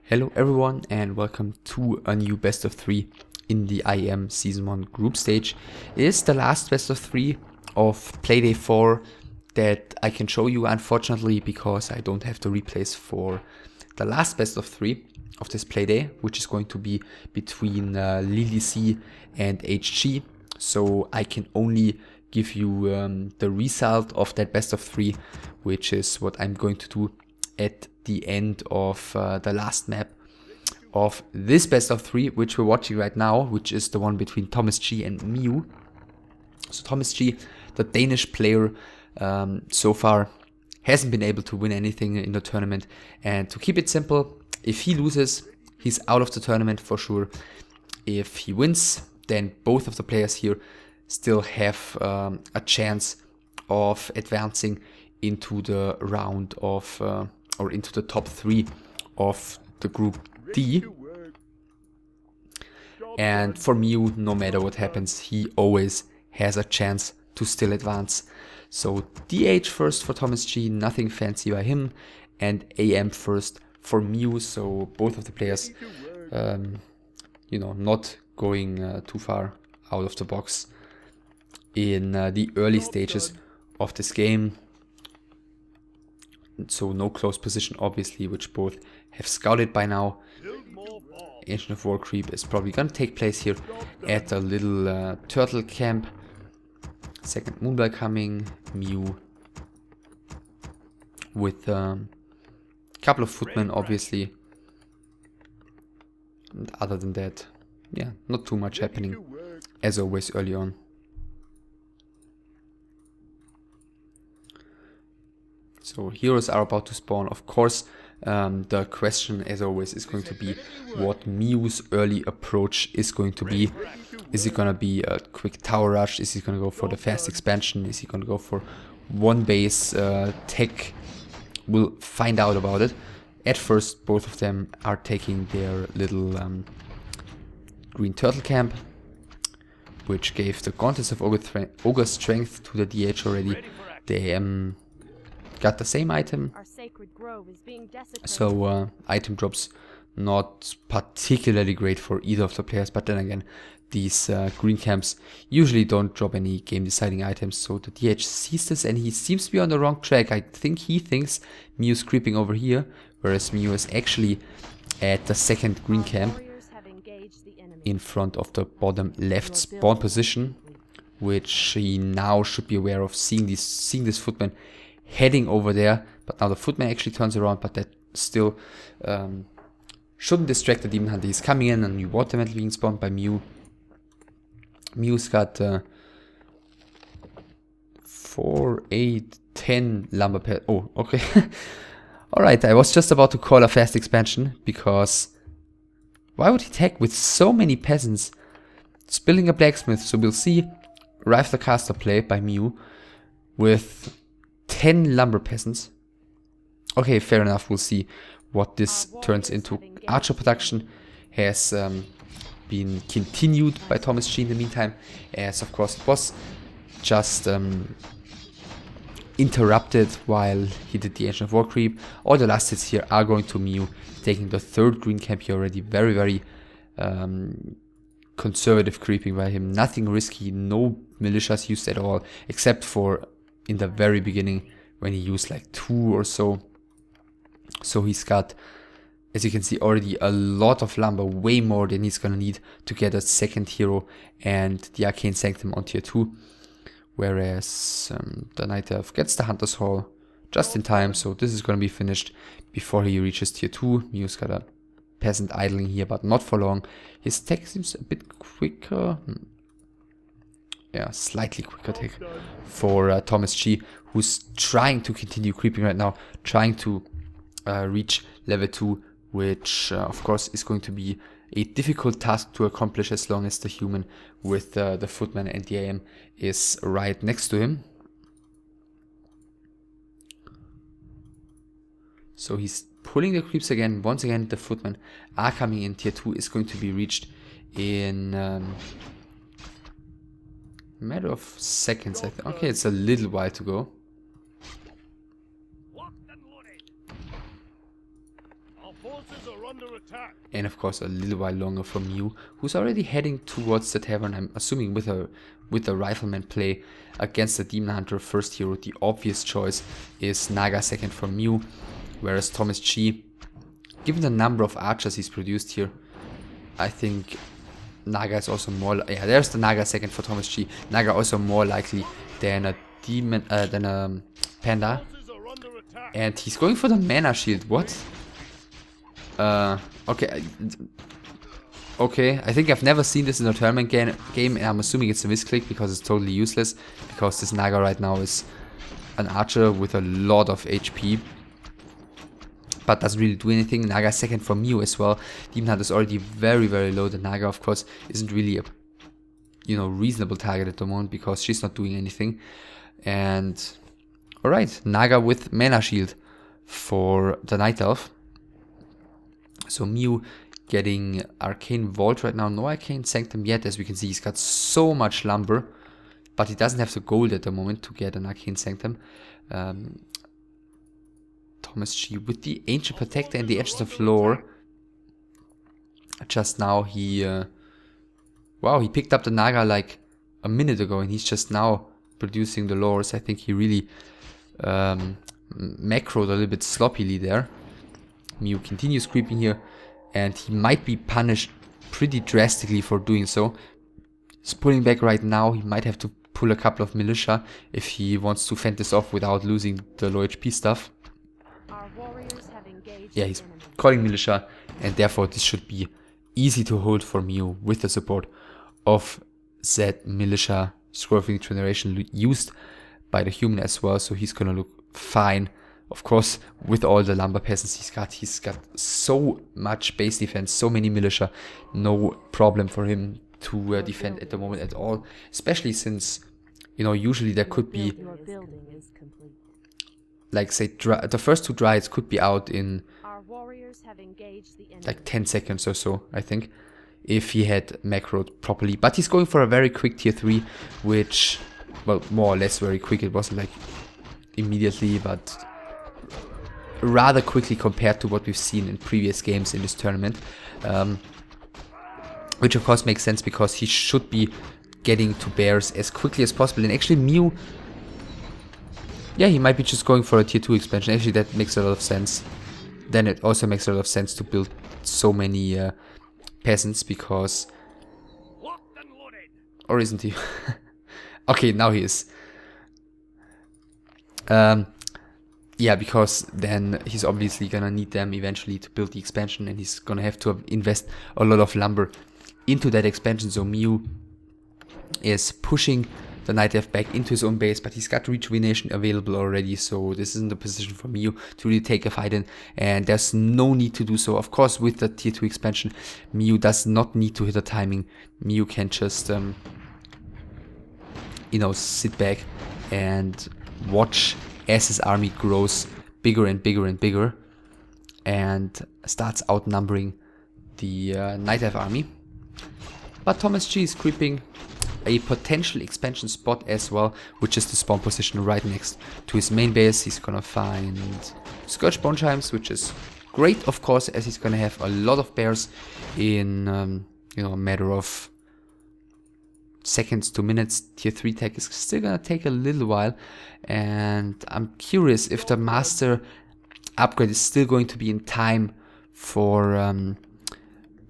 Hello everyone and welcome to a new best of 3 in the IEM Season 1 group stage. It is the last best of 3 of Playday 4 that I can show you, unfortunately, because I don't have the replays for the last best of 3 of this Playday, which is going to be between Lily C and HG. So I can only give you the result of that best of 3, which is what I'm going to do at the end of the last map of this best of 3, which we're watching right now, which is the one between ThomasG and miou. So ThomasG, the Danish player, so far hasn't been able to win anything in the tournament, and to keep it simple, if he loses, he's out of the tournament for sure. If he wins, then both of the players here still have a chance of advancing into the round of or into the top 3 of the group D. And for miou, no matter what happens, he always has a chance to still advance. So DH first for ThomasG, nothing fancy by him, and AM first for miou. So both of the players, you know, not going too far out of the box in the early stages of this game. So no close position, obviously, which both have scouted by now. Ancient of War creep is probably going to take place here at a little turtle camp. Second Moonbell coming, miou with a couple of footmen, obviously. And other than that, yeah, not too much happening, as always, early on. So heroes are about to spawn. Of course, the question, as always, is going to be what miou's early approach is going to be. Is it going to be a quick tower rush? Is he going to go for the fast expansion? Is he going to go for one base tech? We'll find out about it. At first, both of them are taking their little green turtle camp, which gave the Gauntlets of Ogre Strength to the DH already. They got the same item, so item drops not particularly great for either of the players, but then again, these green camps usually don't drop any game deciding items. So the DH sees this and he seems to be on the wrong track. I think he thinks miou's creeping over here, whereas miou is actually at the second green camp in front of the bottom left spawn position, which he now should be aware of, seeing this footman heading over there. But now the footman actually turns around, but that still shouldn't distract the demon hunter. He's coming in and you automatically being spawned by miou. Miou's got 4, 8, 10 lumber pairs. Oh, okay. Alright, I was just about to call a fast expansion, because why would he tag with so many peasants? Spilling a blacksmith, so we'll see Rifle Caster play by miou with 10 lumber peasants. Okay, fair enough, we'll see what this turns into. Archer production has been continued by ThomasG in the meantime, as of course it was just interrupted while he did the Ancient of War creep. All the last hits here are going to miou, taking the third green camp here already. Very, very conservative creeping by him. Nothing risky, no militias used at all, except for in the very beginning when he used like 2 or so. So he's got, as you can see, already a lot of lumber, way more than he's gonna need to get a second hero and the Arcane Sanctum on tier 2. Whereas the Night Elf gets the Hunter's Hall just in time, so this is gonna be finished before he reaches tier 2. miou's got a peasant idling here, but not for long. His tech seems a bit quicker. Yeah, slightly quicker tech for ThomasG, who's trying to continue creeping right now, trying to reach level 2, which of course is going to be a difficult task to accomplish as long as the human with the footman and the AM is right next to him. So he's pulling the creeps again. Once again, the footmen are coming in. Tier 2 is going to be reached in a matter of seconds, I think. Okay, it's a little while to go. And of course a little while longer for miou, who's already heading towards the tavern, I'm assuming with a rifleman play against the demon hunter first hero. The obvious choice is Naga second for miou, whereas ThomasG, given the number of archers he's produced here, I think Naga is also more, yeah, there's the Naga second for ThomasG. Naga also more likely than a demon, than a panda. And he's going for the mana shield, what? Okay. Okay, I think I've never seen this in a tournament game, and I'm assuming it's a misclick because it's totally useless, because this Naga right now is an archer with a lot of HP, but doesn't really do anything. Naga second for miou as well. Demon Hunter is already very, very low. The Naga, of course, isn't really a, you know, reasonable target at the moment because she's not doing anything. And alright, Naga with mana shield for the Night Elf. So miou getting Arcane Vault right now. No Arcane Sanctum yet. As we can see, he's got so much lumber, but he doesn't have the gold at the moment to get an Arcane Sanctum. ThomasG with the Ancient Protector and the Edges of Lore. Just now he... wow, he picked up the Naga like a minute ago, and he's just now producing the lores. I think he really macroed a little bit sloppily there. miou continues creeping here, and he might be punished pretty drastically for doing so. He's pulling back right now. He might have to pull a couple of militia if he wants to fend this off without losing the low HP stuff. Yeah, he's calling militia, and therefore this should be easy to hold for miou with the support of that militia scroll of regeneration used by the human as well. So he's gonna look fine. Of course, with all the lumber peasants he's got so much base defense, so many militia, no problem for him to defend at the moment at all. Especially since, you know, usually there could be, like say, the first two Dryads could be out in like 10 seconds or so, I think, if he had macroed properly. But he's going for a very quick tier 3, which, well, more or less very quick. It wasn't like immediately, but rather quickly compared to what we've seen in previous games in this tournament. Which of course makes sense because he should be getting to bears as quickly as possible. And actually miou, yeah, he might be just going for a tier 2 expansion. Actually, that makes a lot of sense. Then it also makes a lot of sense to build so many peasants because... Or isn't he? Okay, now he is. Yeah, because then he's obviously gonna need them eventually to build the expansion, and he's gonna have to invest a lot of lumber into that expansion. So miou is pushing the Night Elf back into his own base, but he's got rejuvenation available already, so this isn't a position for miou to really take a fight in, and there's no need to do so. Of course, with the tier 2 expansion, miou does not need to hit a timing. miou can just, you know, sit back and watch as his army grows bigger and bigger and bigger, and starts outnumbering the Night Elf army. But ThomasG is creeping a potential expansion spot as well, which is the spawn position right next to his main base. He's gonna find Scourge Bone Chimes, which is great, of course, as he's gonna have a lot of bears in you know, a matter of seconds to minutes. Tier 3 tech is still gonna take a little while, and I'm curious if the master upgrade is still going to be in time for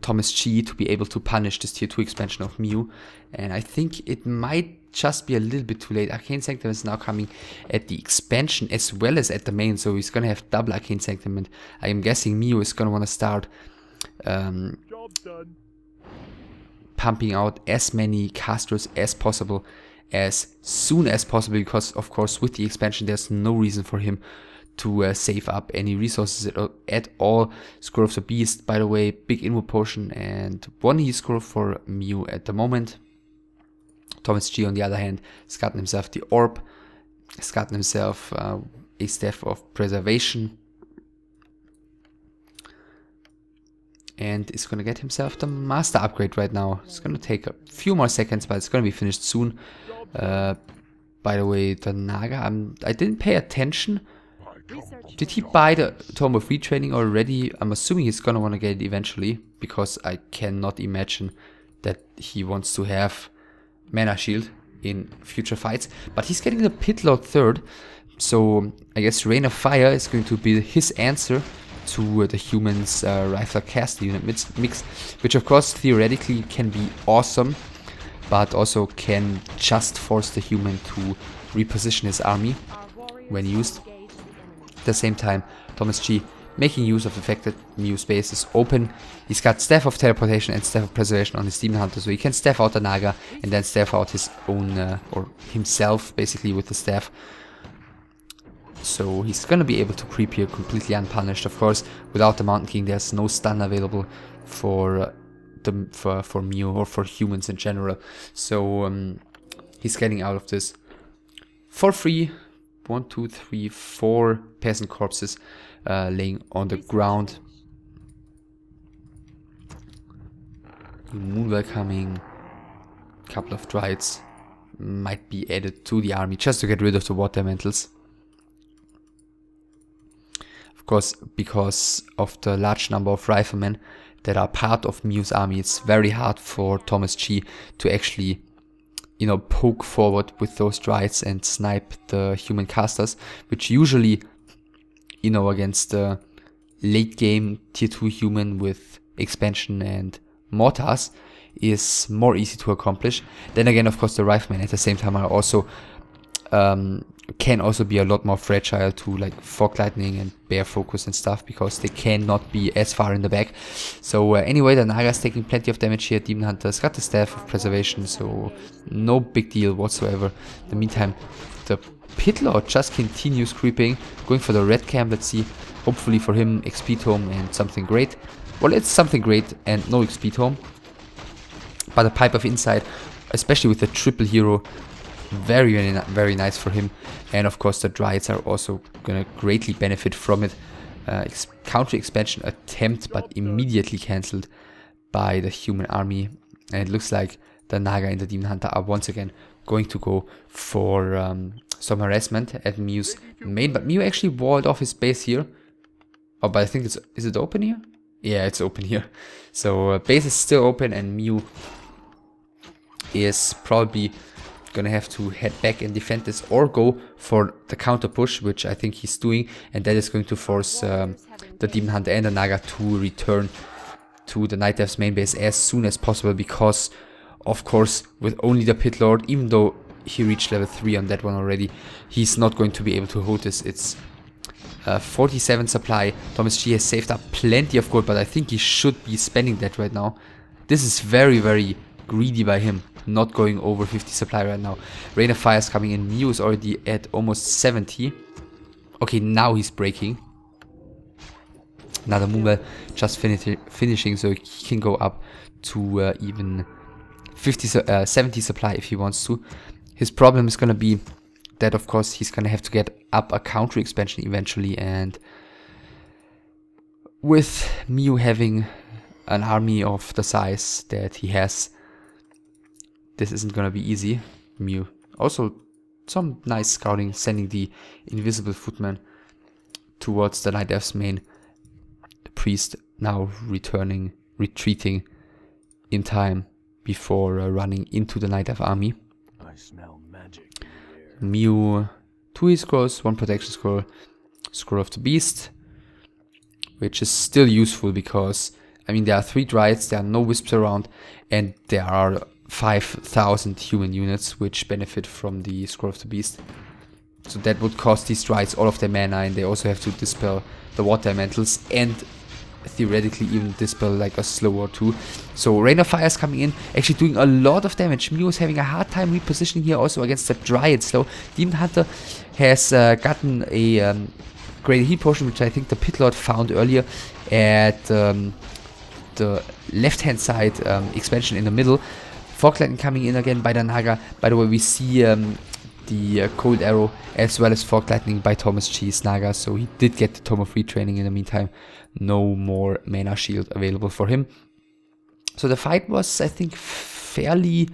ThomasG to be able to punish this tier 2 expansion of miou, and I think it might just be a little bit too late. Arcane Sanctum is now coming at the expansion as well as at the main, so he's gonna have double Arcane Sanctum, and I am guessing miou is gonna want to start pumping out as many casters as possible as soon as possible, because of course with the expansion there's no reason for him to save up any resources at all. Scroll of the Beast, by the way, big inward potion and 1 heal scroll for miou at the moment. ThomasG on the other hand has gotten himself the orb, has gotten himself a staff of preservation, and is gonna get himself the master upgrade right now. It's gonna take a few more seconds, but it's gonna be finished soon. By the way, the Naga, I didn't pay attention Did he buy the Tome of Retraining already? I'm assuming he's gonna want to get it eventually, because I cannot imagine that he wants to have Mana Shield in future fights. But he's getting the Pit Lord third, so I guess Rain of Fire is going to be his answer to the human's Rifler Caster unit mix, which of course theoretically can be awesome, but also can just force the human to reposition his army when used. At the same time, ThomasG making use of the fact that miou space is open. He's got Staff of Teleportation and Staff of Preservation on his Demon Hunter, so he can staff out the Naga and then staff out his own, or himself basically, with the staff. So he's gonna be able to creep here completely unpunished. Of course, without the Mountain King, there's no stun available for for miou or for humans in general. So he's getting out of this for free. 1, 2, 3, 4 peasant corpses laying on the ground. Moonwell coming. Couple of Dryades might be added to the army just to get rid of the water elementals. Of course, because of the large number of riflemen that are part of miou's army, it's very hard for ThomasG to actually, you know, poke forward with those Dryades and snipe the human casters, which usually, you know, against the late game tier 2 human with expansion and mortars is more easy to accomplish. Then again, of course, the riflemen at the same time are also can also be a lot more fragile to like Fog Lightning and Bear Focus and stuff, because they cannot be as far in the back. So anyway, the Naga's taking plenty of damage here. Demon Hunter's got the Staff of Preservation, so no big deal whatsoever. In the meantime, the Pit Lord just continues creeping, going for the red camp. Let's see, hopefully for him, XP Tome and something great. Well, it's something great and no XP Tome, but a Pipe of Insight, especially with the triple hero, very nice for him. And of course the Dryades are also gonna greatly benefit from it. Counter expansion attempt, but immediately cancelled by the human army, and it looks like the Naga and the Demon Hunter are once again going to go for some harassment at miou's main. But miou actually walled off his base here. Oh, but I think is it open here? Yeah, it's open here. So base is still open, and miou is probably gonna have to head back and defend this, or go for the counter push, which I think he's doing, and that is going to force the Demon Hunter and the Naga to return to the Night Elf's main base as soon as possible, because of course with only the Pit Lord, even though he reached level 3 on that one already, he's not going to be able to hold this. It's 47 supply. ThomasG has saved up plenty of gold, but I think he should be spending that right now. This is very greedy by him, not going over 50 supply right now. Rain of Fire is coming in. miou is already at almost 70. Okay, now he's breaking. Another Moonwell just finishing, so he can go up to even 70 supply if he wants to. His problem is gonna be that, of course, he's gonna have to get up a counter expansion eventually, and with miou having an army of the size that he has, this isn't gonna be easy. miou also some nice scouting, sending the invisible footman towards the Night Elf's main. The priest now retreating in time before running into the Night Elf army. I smell magic. miou 2 scrolls, 1 protection scroll, Scroll of the Beast, which is still useful because, I mean, there are 3 Dryades, there are no Wisps around, and there are 5,000 human units which benefit from the Scroll of the Beast. So that would cost these Dryades all of their mana, and they also have to dispel the water elementals, and theoretically even dispel like a slow or 2. So Rain of Fire is coming in, actually doing a lot of damage. miou is having a hard time repositioning here also against the Dryad slow. Demon Hunter has gotten a great heal potion, which I think the Pit Lord found earlier at the left hand side expansion in the middle. Fog Lightning coming in again by the Naga. By the way, we see the Cold Arrow as well as Fog Lightning by ThomasG's Naga, so he did get the Tome of Retraining in the meantime. No more Mana Shield available for him. So the fight was, I think, fairly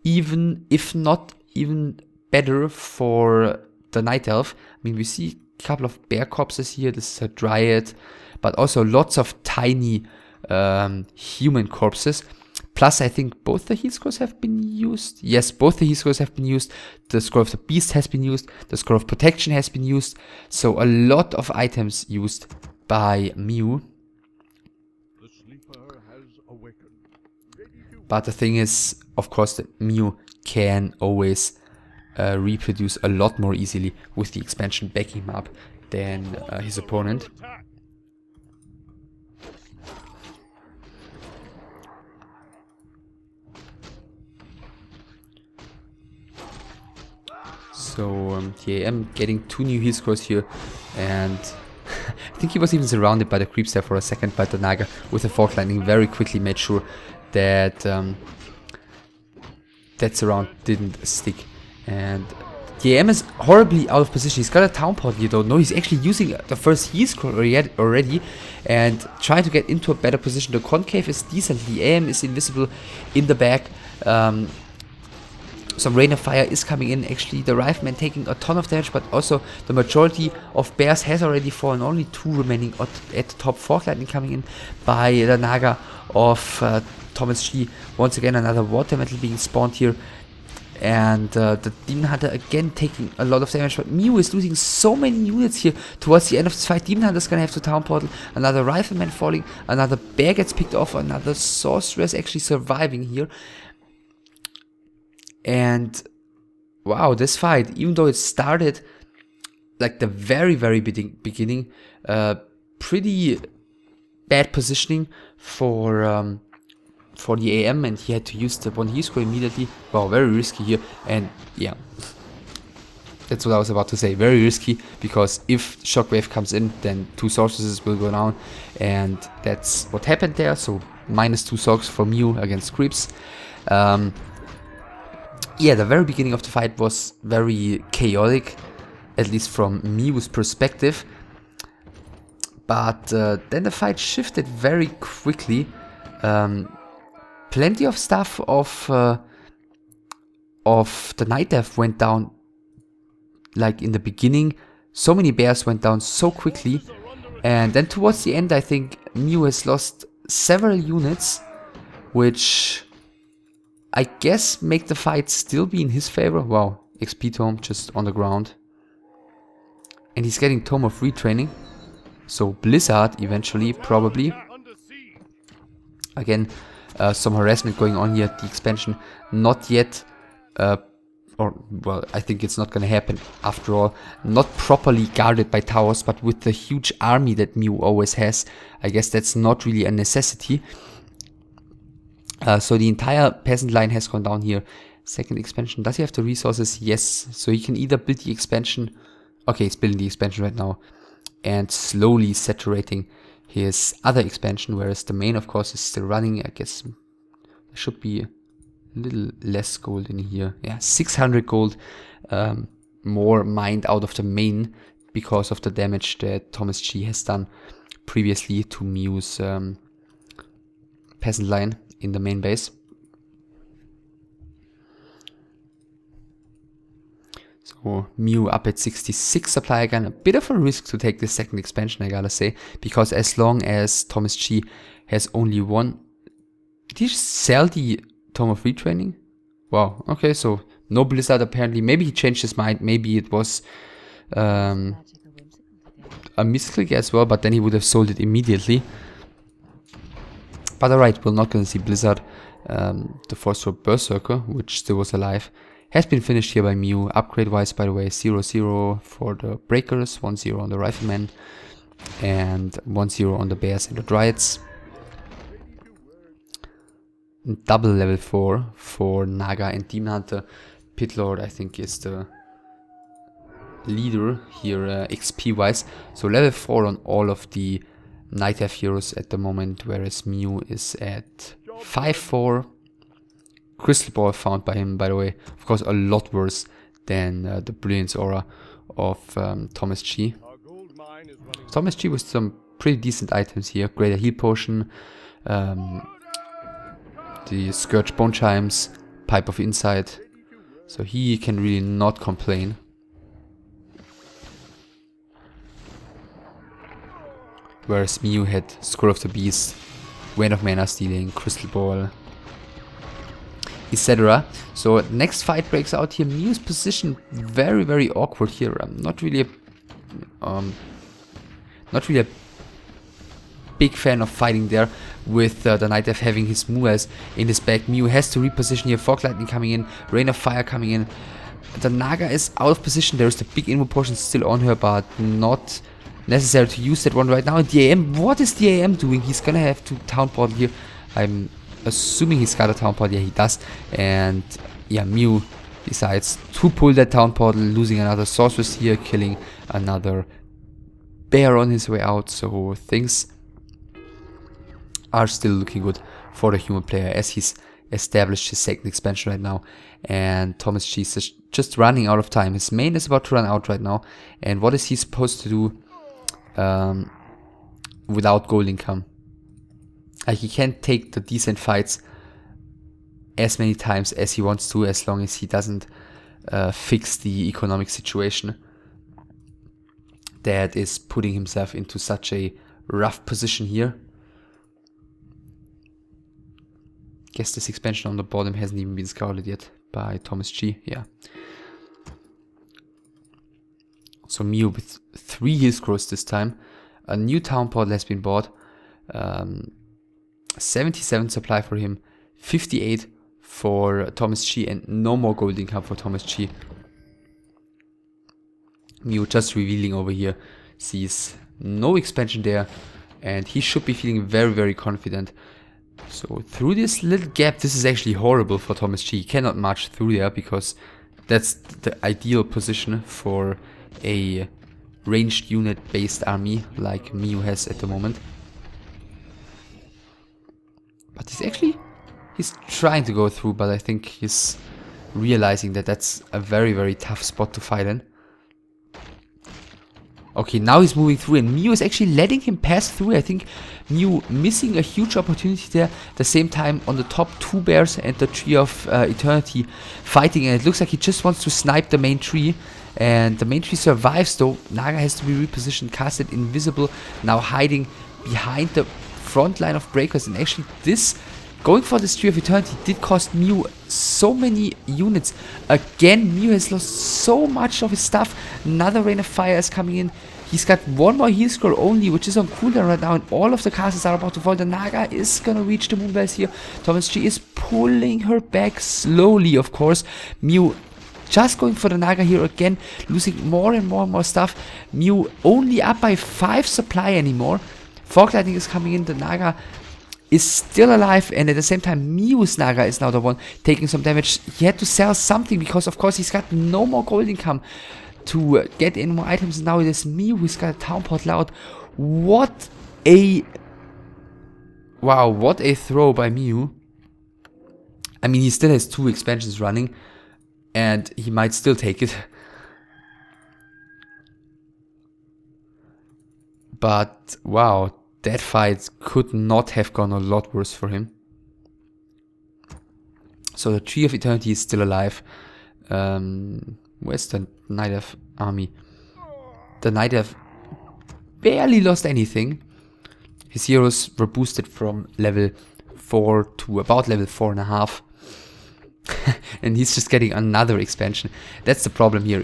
even, if not even better for the Night Elf. I mean, we see couple of bear corpses here. This is a dryad, but also lots of tiny human corpses. Plus, I think both the heal scrolls have been used. Yes, both the heal scrolls have been used. The Scroll of the Beast has been used. The Scroll of Protection has been used. So a lot of items used by miou. The sleeper has awakened. But the thing is, of course, that miou can always reproduce a lot more easily with the expansion backing him up than his opponent. So the IEM getting 2 new heal scrolls here, and I think he was even surrounded by the creeps there for a second, but the Naga with the fork lightning very quickly made sure that that surround didn't stick. And the IEM is horribly out of position. He's got a town pod, you don't know. He's actually using the first heal scroll already and trying to get into a better position. The concave is decent. The IEM is invisible in the back. Some rain of fire is coming in. Actually, the rifleman taking a ton of damage, but also the majority of bears has already fallen. Only 2 remaining at the top. Fork lightning coming in by the Naga of ThomasG. Once again, another water metal being spawned here. And the Demon Hunter again taking a lot of damage, but miou is losing so many units here towards the end of this fight. Demon Hunter is gonna have to town portal. Another rifleman falling. Another bear gets picked off. Another sorcerer is actually surviving here. And wow, this fight, even though it started like the very beginning, pretty bad positioning for the IEM, and he had to use the 1 heal scroll immediately. Wow, very risky here. And yeah, that's what I was about to say. Very risky, because if Shockwave comes in, then 2 sorceresses will go down, and that's what happened there. So -2 sogs for miou against creeps. Yeah, the very beginning of the fight was very chaotic, at least from miou's perspective. But then the fight shifted very quickly. Plenty of stuff of the Night Elf went down, like in the beginning. So many bears went down so quickly. And then towards the end, I think miou has lost several units, which I guess make the fight still be in his favor. Wow, XP tome just on the ground. And he's getting Tome of Retraining. So Blizzard eventually, probably. Again, some harassment going on here at the expansion. Not yet, or well, I think it's not gonna happen after all. Not properly guarded by towers, but with the huge army that miou always has, I guess that's not really a necessity. So the entire peasant line has gone down here. Second expansion. Does he have the resources? Yes. So he can either build the expansion. Okay, he's building the expansion right now. And slowly saturating his other expansion. Whereas the main, of course, is still running. I guess there should be a little less gold in here. Yeah, 600 gold more mined out of the main, because of the damage that ThomasG has done previously to miou's peasant line in the main base. So miou up at 66 supply again. A bit of a risk to take this second expansion, I gotta say, because as long as ThomasG has only 1... Did he just sell the Tome of Retraining? Wow, okay, so no Blizzard apparently. Maybe he changed his mind. Maybe it was a misclick as well, but then he would have sold it immediately. But alright, we're not going to see Blizzard. The Force Sword Berserker, which still was alive, has been finished here by miou. Upgrade wise, by the way, 0-0 for the Breakers, 1-0 on the Riflemen, and 1-0 on the Bears and the Dryads. Double level 4 for Naga and Demon Hunter. Pitlord, I think, is the leader here XP wise. So level 4 on all of the Night Elf heroes at the moment, whereas miou is at 5-4. Crystal Ball found by him, by the way, of course, a lot worse than the Brilliance Aura of ThomasG. ThomasG with some pretty decent items here. Greater Heal Potion, the Scourge Bone Chimes, Pipe of Insight. So he can really not complain. Whereas miou had Scroll of the Beast, Vein of Mana Stealing, Crystal Ball, etc. So next fight breaks out here. miou's position very, very awkward here. I'm not really a big fan of fighting there with the Night Elf having his Muas in his back. miou has to reposition here. Fog Lightning coming in, Rain of Fire coming in. The Naga is out of position. There's the big invo portion still on her, but not necessary to use that one right now. And the AM, what is the AM doing? He's gonna have to Town Portal here. I'm assuming he's got a Town Portal. Yeah, he does. And yeah, miou decides to pull that Town Portal, losing another Sorceress here, killing another bear on his way out. So things are still looking good for the human player as he's established his second expansion right now. And ThomasG is just running out of time. His main is about to run out right now. And what is he supposed to do without gold income? Like, he can't take the decent fights as many times as he wants to, as long as he doesn't fix the economic situation that is putting himself into such a rough position here. Guess this expansion on the bottom hasn't even been scouted yet by ThomasG. Yeah. So miou with 3 heal scrolls this time. A new Town Portal has been bought. 77 supply for him. 58 for ThomasG, and no more gold income for ThomasG. miou just revealing over here. Sees no expansion there. And he should be feeling very, very confident. So through this little gap, this is actually horrible for ThomasG. He cannot march through there because that's the ideal position for a ranged unit based army like miou has at the moment. But he's trying to go through, but I think he's realizing that that's a very, very tough spot to fight in. Okay, now he's moving through, and miou is actually letting him pass through. I think miou missing a huge opportunity there. At the same time, on the top, 2 bears and the Tree of Eternity fighting, and it looks like he just wants to snipe the main tree. And the main tree survives, though. Naga has to be repositioned, casted invisible, now hiding behind the front line of breakers. And actually, this going for this Tree of Eternity did cost miou so many units. Again, miou has lost so much of his stuff. Another Rain of Fire is coming in. He's got 1 more heal scroll only, which is on cooldown right now, and all of the castles are about to fall. The Naga is gonna reach the Moonbells here. ThomasG is pulling her back slowly, of course. miou just going for the Naga here again, losing more and more stuff. miou only up by 5 supply anymore. Fog Lightning is coming in. The Naga is still alive, and at the same time miou's Naga is now the one taking some damage. He had to sell something because of course he's got no more gold income to get in more items. Now it is miou who's got a Town Portal out. What a throw by miou. I mean, he still has 2 expansions running and he might still take it. But wow, that fight could not have gone a lot worse for him. So the Tree of Eternity is still alive. Where's the Night Elf army? The Night Elf barely lost anything. His heroes were boosted from level 4 to about level 4.5. And he's just getting another expansion. That's the problem here.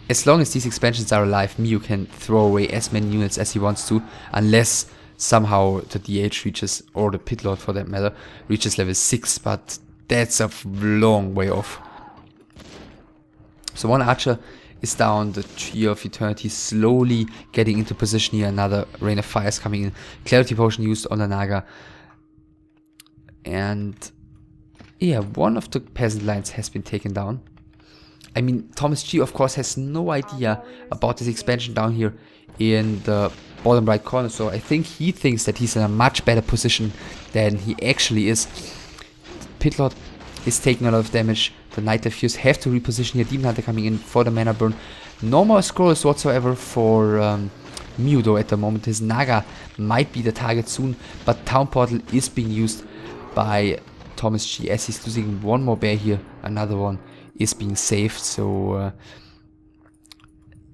As long as these expansions are alive, miou can throw away as many units as he wants to, unless somehow the DH reaches, or the Pit Lord for that matter, reaches level 6, but that's a long way off. So 1 archer is down, the Tree of Eternity slowly getting into position here, another Rain of Fire is coming in, Clarity Potion used on the Naga, and yeah, 1 of the peasant lines has been taken down. I mean, ThomasG of course has no idea about this expansion down here in the bottom right corner, so I think he thinks that he's in a much better position than he actually is. Pit Lord is taking a lot of damage. The Night Elf Fuse have to reposition here. Demon Hunter coming in for the mana burn. No more scrolls whatsoever for miou though at the moment. His Naga might be the target soon, but Town Portal is being used by ThomasG as he's losing 1 more bear here. Another one is being saved, so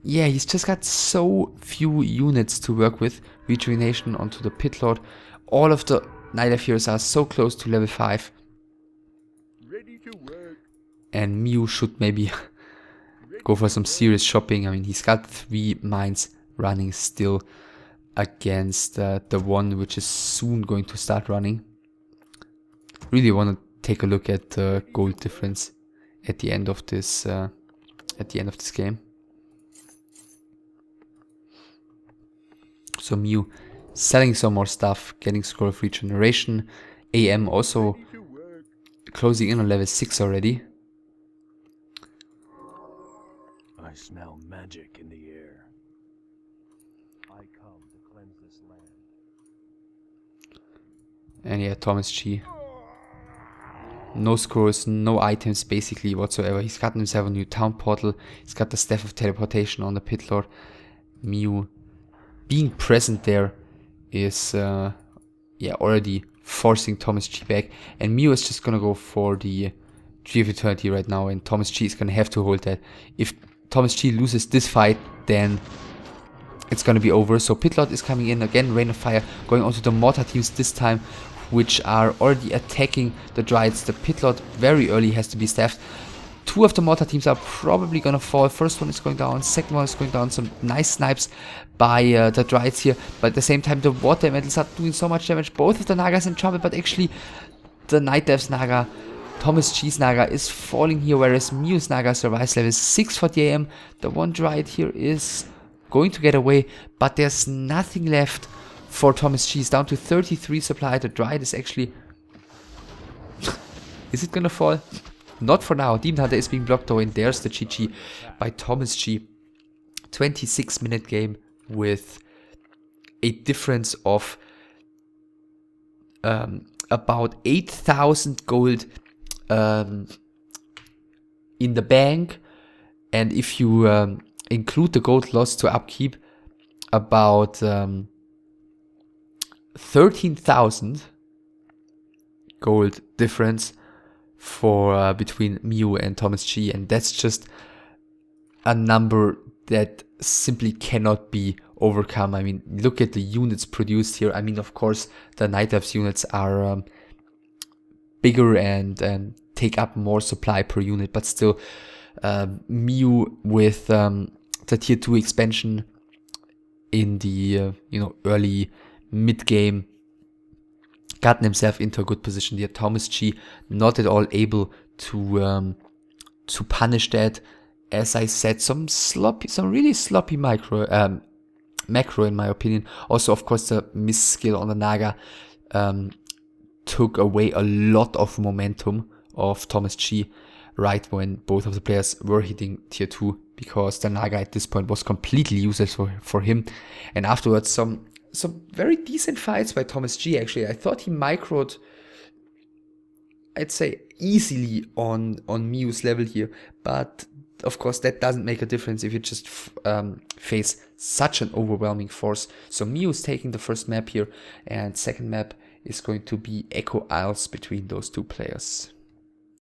yeah, he's just got so few units to work with. Rejuvenation onto the Pit Lord. All of the Night Elf heroes are so close to level 5. Ready to work. And miou should maybe go for some serious shopping. I mean, he's got 3 mines running still against the one which is soon going to start running. Really want to take a look at the gold difference at the end of this game. So miou selling some more stuff, getting scroll of regeneration. AM also Ready to work. closing in on level 6 already. I smell magic in the air. I come to cleanse this land. And yeah, ThomasG. No scrolls, no items basically whatsoever. He's gotten himself a new town portal. He's got the Staff of Teleportation on the Pit Lord. miou being present there is yeah, already forcing ThomasG back. And miou is just gonna go for the Tree of Eternity right now, and ThomasG is gonna have to hold that. If ThomasG loses this fight, then it's gonna be over. So Pit Lord is coming in again, Rain of Fire going onto the mortar teams this time, which are already attacking the Dryades. The Pit Lord very early has to be staffed. 2 of the mortar teams are probably gonna fall. First one is going down, second one is going down. Some nice snipes by the Dryades here, but at the same time the water elementals are doing so much damage. Both of the Nagas in trouble, but actually the Night Elf's Naga, ThomasG's Naga is falling here, whereas miou's Naga survives level 6 for the AM. The one Dryade here is going to get away, but there's nothing left for ThomasG. He's down to 33 supply. The Dryade is actually... is it gonna fall? Not for now. Demon Hunter is being blocked though, and there's the GG by ThomasG. 26-minute game with a difference of about 8,000 gold in the bank, and if you include the gold lost to upkeep, about 13,000 gold difference for between miou and ThomasG, and that's just a number that simply cannot be overcome. I mean, look at the units produced here. I mean, of course, the Night Elves units are bigger and take up more supply per unit, but still, miou with the tier 2 expansion in the early mid game gotten himself into a good position there. ThomasG not at all able to punish that. As I said, some really sloppy macro in my opinion. Also, of course, the miss skill on the Naga took away a lot of momentum of ThomasG right when both of the players were hitting tier 2, because the Naga at this point was completely useless for him. And afterwards, some very decent fights by ThomasG actually. I thought he microed, I'd say, easily on miou's level here, but of course that doesn't make a difference if you just face such an overwhelming force. So miou is taking the first map here, and second map is going to be Echo Isles between those two players.